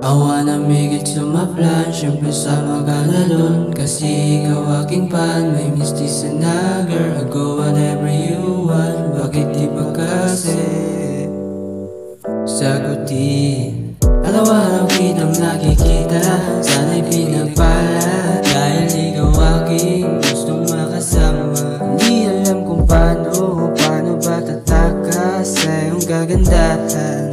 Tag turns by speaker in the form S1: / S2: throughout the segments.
S1: I wanna make it to my plan, syempre sama ka na dun. Kasi ikaw aking pan, may misty sa nagar. I go whatever you want, bakit di ba kasi sagutin? Araw-araw kitang nakikita, sana'y pinagpala. Dahil ikaw aking gustong makasama. Hindi alam kung paano ba tatakas sa iyong kagandahan.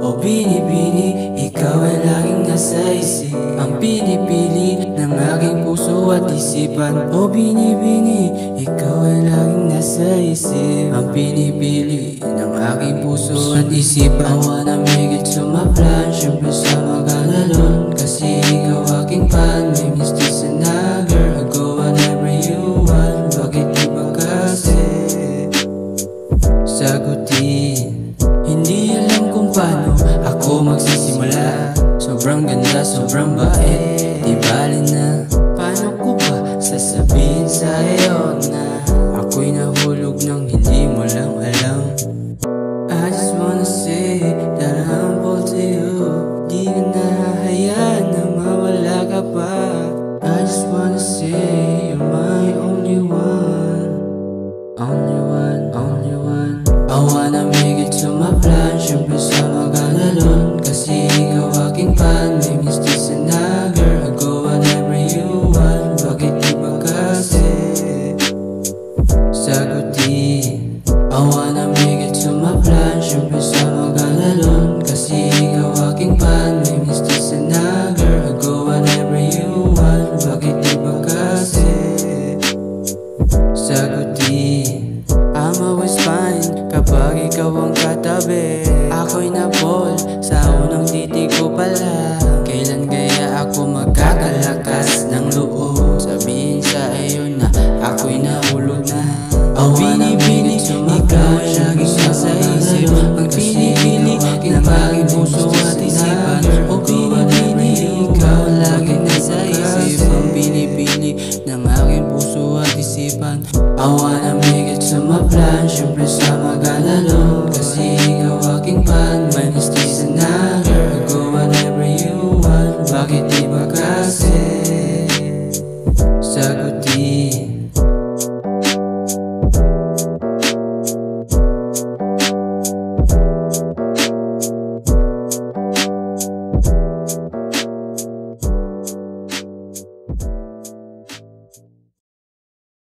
S1: O binibini, ikaw ay laging nasa isip. Ang pinipili ng aking puso at isipan. O binibini, ikaw ay laging nasa isip. Ang pinipili ng aking puso at isipan. I wanna make it to my plan, syempre sama ka na dun. Kasi ikaw aking pan, may misty sa nagar. I go whatever you want, bakit di ba kasi sagutin? Hindi alam kung paano ako magsisimula. Sobrang ganda, sobrang bait, di bali na. Paano ko ba sasabihin sa iyo na ako'y nahulog nang hindi